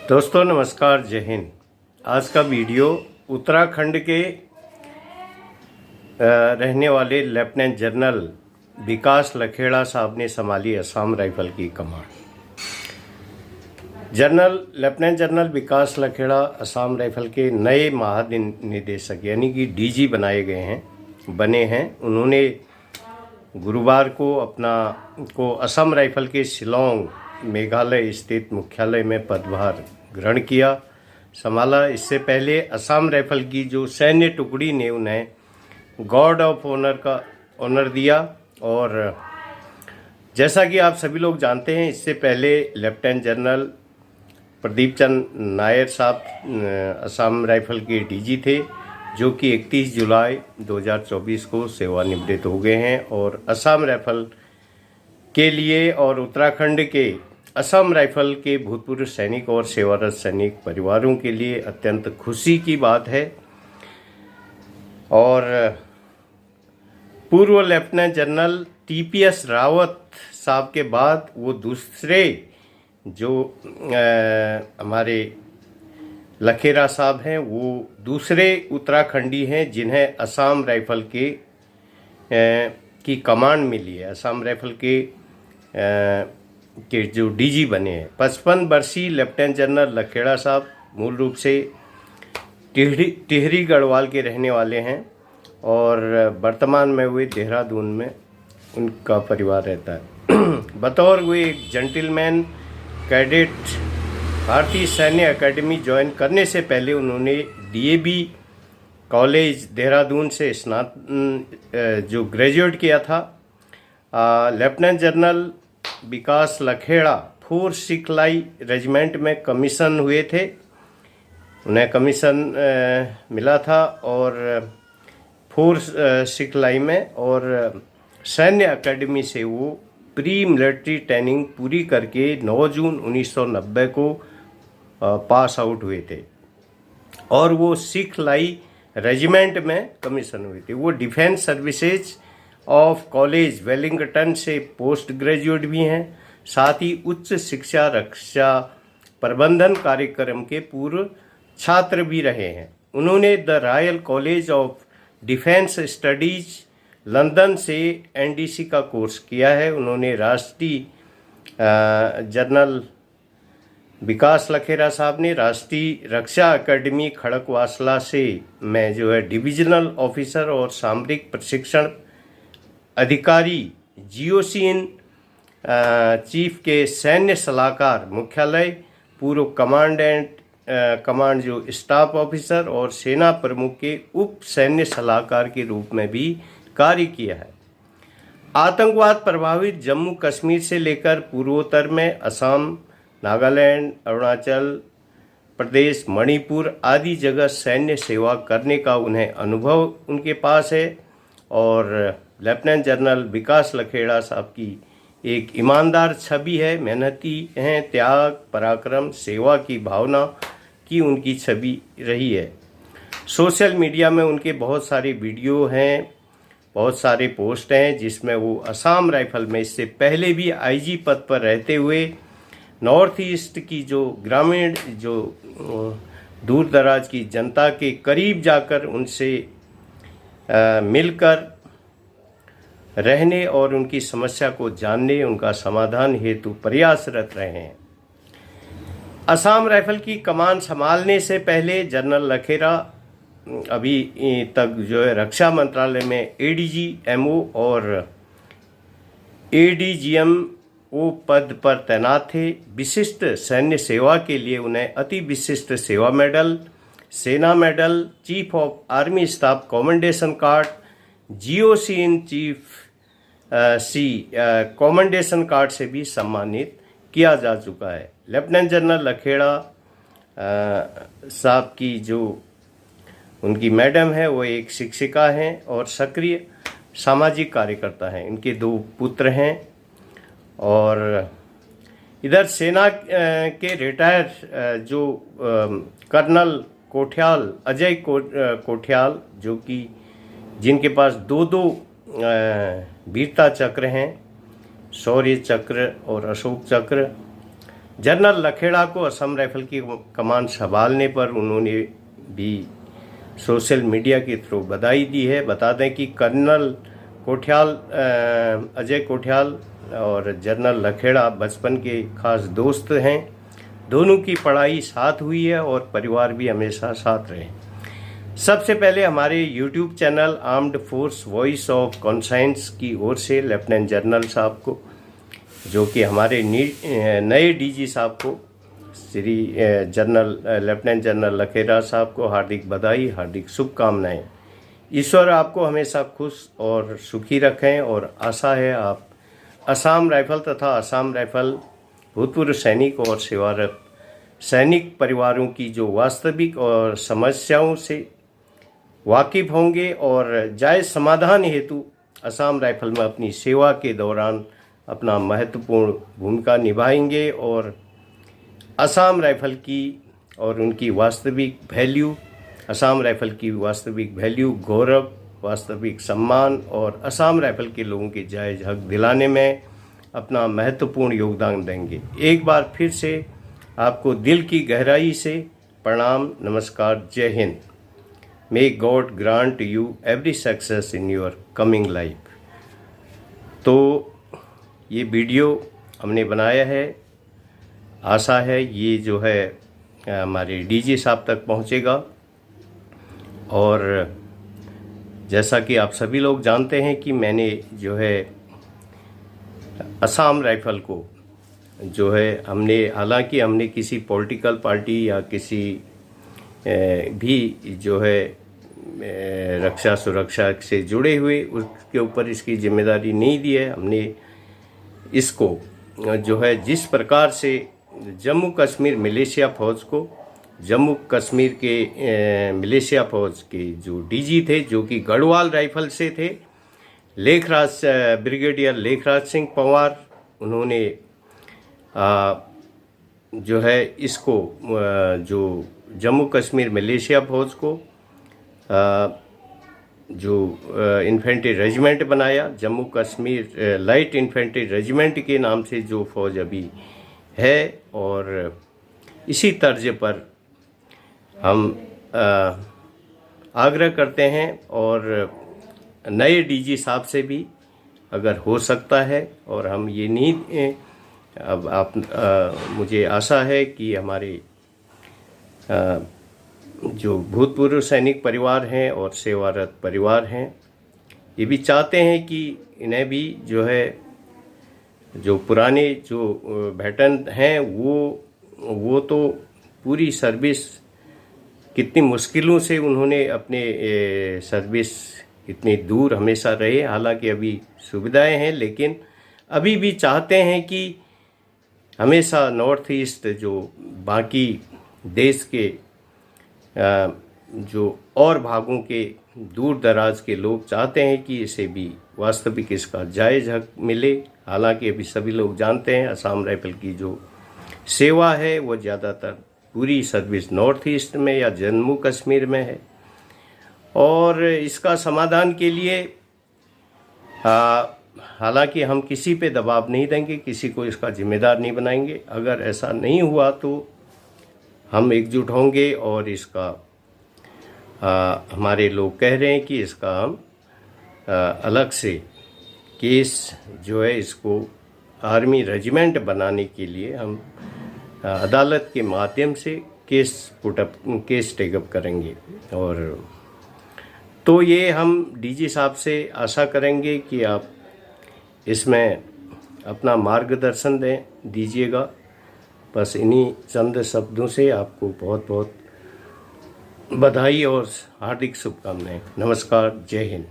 दोस्तों नमस्कार, जय हिंद। आज का वीडियो उत्तराखंड के रहने वाले लेफ्टिनेंट जनरल विकास लखेड़ा साहब ने संभाली असम राइफल की कमान। लेफ्टिनेंट जनरल विकास लखेड़ा असम राइफल के नए महानिदेशक यानी कि डीजी बने हैं। उन्होंने गुरुवार को असम राइफल के शिलोंग मेघालय स्थित मुख्यालय में पदभार ग्रहण संभाला। इससे पहले असम राइफल की जो सैन्य टुकड़ी ने उन्हें गार्ड ऑफ ऑनर का ऑनर दिया। और जैसा कि आप सभी लोग जानते हैं, इससे पहले लेफ्टिनेंट जनरल प्रदीप चंद नायर साहब असम राइफल के डीजी थे, जो कि 31 जुलाई 2024 को सेवानिवृत्त हो गए हैं। और असम राइफल के लिए और उत्तराखंड के असम राइफल के भूतपूर्व सैनिक और सेवारत सैनिक परिवारों के लिए अत्यंत खुशी की बात है। और पूर्व लेफ्टिनेंट जनरल टीपीएस रावत साहब के बाद वो दूसरे जो हमारे लखेड़ा साहब हैं, वो दूसरे उत्तराखंडी हैं जिन्हें असम राइफल की कमांड मिली है। असम राइफल के जो डीजी बने हैं 55 वर्षीय लेफ्टिनेंट जनरल लखेड़ा साहब मूल रूप से टिहरी गढ़वाल के रहने वाले हैं और वर्तमान में वे देहरादून में उनका परिवार रहता है। बतौर वे एक जेंटलमैन कैडेट भारतीय सैन्य अकेडमी ज्वाइन करने से पहले उन्होंने डीएवी कॉलेज देहरादून से जो ग्रेजुएट किया था। लेफ्टिनेंट जनरल विकास लखेड़ा 4 सिखलाई रेजिमेंट में कमीशन हुए थे। उन्हें कमीशन मिला था और 4 सिखलाई में, और सैन्य अकेडमी से वो प्री मिलिट्री ट्रेनिंग पूरी करके 9 जून 1990 को पास आउट हुए थे और वो सिखलाई रेजिमेंट में कमीशन हुए थे। वो defence services of college Wellington से पोस्ट ग्रेजुएट भी हैं, साथ ही उच्च शिक्षा रक्षा प्रबंधन कार्यक्रम के पूर्व छात्र भी रहे हैं। उन्होंने the royal college of defence studies London से एनडीसी का कोर्स किया है। उन्होंने राष्ट्रीय जनरल विकास लखेड़ा साहब ने राष्ट्रीय रक्षा अकेडमी खड़कवासला से में जो है डिविजनल ऑफिसर और सामरिक प्रशिक्षण अधिकारी जीओसी चीफ के सैन्य सलाहकार मुख्यालय पूर्व कमांड जो स्टाफ ऑफिसर और सेना प्रमुख के उप सैन्य सलाहकार के रूप में भी कार्य किया है। आतंकवाद प्रभावित जम्मू कश्मीर से लेकर पूर्वोत्तर में असम, नागालैंड, अरुणाचल प्रदेश, मणिपुर आदि जगह सैन्य सेवा करने का उन्हें अनुभव उनके पास है। और लेफ्टिनेंट जनरल विकास लखेड़ा साहब की एक ईमानदार छवि है, मेहनती हैं, त्याग, पराक्रम, सेवा की भावना की उनकी छवि रही है। सोशल मीडिया में उनके बहुत सारे वीडियो हैं, बहुत सारे पोस्ट हैं, जिसमें वो असम राइफल में इससे पहले भी आईजी पद पर रहते हुए नॉर्थ ईस्ट की जो ग्रामीण जो दूर दराज की जनता के करीब जाकर उनसे मिलकर रहने और उनकी समस्या को जानने, उनका समाधान हेतु प्रयासरत रहे हैं। असम राइफल की कमान संभालने से पहले जनरल लखेड़ा अभी तक जो है रक्षा मंत्रालय में एडीजी एमओ और एडीजीएमओ पद पर तैनात थे। विशिष्ट सैन्य सेवा के लिए उन्हें अति विशिष्ट सेवा मेडल, सेना medal, chief of army staff commendation card, GOC in chief commendation card से भी सम्मानित किया जा चुका है। लेफ्टिनेंट जनरल लखेड़ा साहब की जो उनकी मैडम है वो एक शिक्षिका हैं और सक्रिय सामाजिक कार्यकर्ता हैं। इनके 2 पुत्र हैं। और इधर सेना के रिटायर जो कर्नल कोठियाल, अजय कोठियाल, जो कि जिनके पास 2 वीरता चक्र हैं, शौर्य चक्र और अशोक चक्र, जनरल लखेड़ा को असम राइफल की कमान संभालने पर उन्होंने भी सोशल मीडिया के थ्रू बधाई दी है। बता दें कि कर्नल कोठियाल, अजय कोठियाल और जनरल लखेड़ा बचपन के खास दोस्त हैं। दोनों की पढ़ाई साथ हुई है और परिवार भी हमेशा साथ रहे। सबसे पहले हमारे YouTube channel armed force voice of conscience की ओर से लेफ्टिनेंट जनरल साहब को, जो कि हमारे नए डीजी साहब को, श्री लेफ्टिनेंट जनरल लखेड़ा साहब को हार्दिक बधाई, हार्दिक शुभकामनाएं। ईश्वर आपको हमेशा खुश और सुखी रखें और आशा है आप असम राइफल तथा असम राइफल भूतपूर्व सैनिक और सेवारत सैनिक परिवारों की जो वास्तविक और समस्याओं से वाकिफ होंगे और जायज़ समाधान हेतु असम राइफल में अपनी सेवा के दौरान अपना महत्वपूर्ण भूमिका निभाएंगे और असम राइफल की और उनकी वास्तविक वैल्यू, असम राइफल की वास्तविक वैल्यू, गौरव, वास्तविक सम्मान और असम राइफल के लोगों के जायज़ हक दिलाने में अपना महत्वपूर्ण योगदान देंगे। एक बार फिर से आपको दिल की गहराई से प्रणाम, नमस्कार, जय Hind. May God grant you every success in your coming life. तो ये वीडियो हमने बनाया है, आशा है ये जो है हमारे डीजी साहब तक पहुंचेगा। और जैसा कि आप सभी लोग जानते हैं कि मैंने जो है असम राइफल को जो है हालांकि हमने किसी पॉलिटिकल पार्टी या किसी भी जो है रक्षा सुरक्षा से जुड़े हुए उसके ऊपर इसकी जिम्मेदारी नहीं दी है। हमने इसको जो है जिस प्रकार से जम्मू कश्मीर मिलिशिया फ़ौज को, जम्मू कश्मीर के मिलिशिया फ़ौज के जो डीजी थे, जो कि गढ़वाल राइफल से थे, ब्रिगेडियर लेखराज सिंह पंवार, उन्होंने जो है इसको जो जम्मू कश्मीर मिलिशिया फ़ौज को जो इन्फेंट्री रेजिमेंट बनाया। Jammu Kashmir light infantry regiment के नाम से जो फ़ौज अभी है, और इसी तर्ज पर हम आग्रह करते हैं और नए डीजी साहब से भी अगर हो सकता है, और हम ये नहीं अब आप मुझे आशा है कि हमारे जो भूतपूर्व सैनिक परिवार हैं और सेवारत परिवार हैं, ये भी चाहते हैं कि इन्हें भी जो है जो पुराने जो वेटरन हैं वो तो पूरी सर्विस कितनी मुश्किलों से उन्होंने अपने सर्विस इतनी दूर हमेशा रहे, हालांकि अभी सुविधाएं हैं, लेकिन अभी भी चाहते हैं कि हमेशा नॉर्थ ईस्ट जो बाकी देश के जो और भागों के दूर दराज के लोग चाहते हैं कि इसे भी वास्तविक इसका जायज़ हक मिले। हालांकि अभी सभी लोग जानते हैं असम राइफल की जो सेवा है वो ज़्यादातर पूरी सर्विस नॉर्थ ईस्ट में या जम्मू कश्मीर में है, और इसका समाधान के लिए हालांकि हम किसी पे दबाव नहीं देंगे, किसी को इसका जिम्मेदार नहीं बनाएंगे। अगर ऐसा नहीं हुआ तो हम एकजुट होंगे और इसका हमारे लोग कह रहे हैं कि इसका हम अलग से केस जो है इसको आर्मी रेजिमेंट बनाने के लिए हम अदालत के माध्यम से केस टेकअप करेंगे। और तो ये हम डीजी साहब से आशा करेंगे कि आप इसमें अपना मार्गदर्शन दीजिएगा। बस इन्हीं चंद शब्दों से आपको बहुत बहुत बधाई और हार्दिक शुभकामनाएं। नमस्कार, जय हिंद।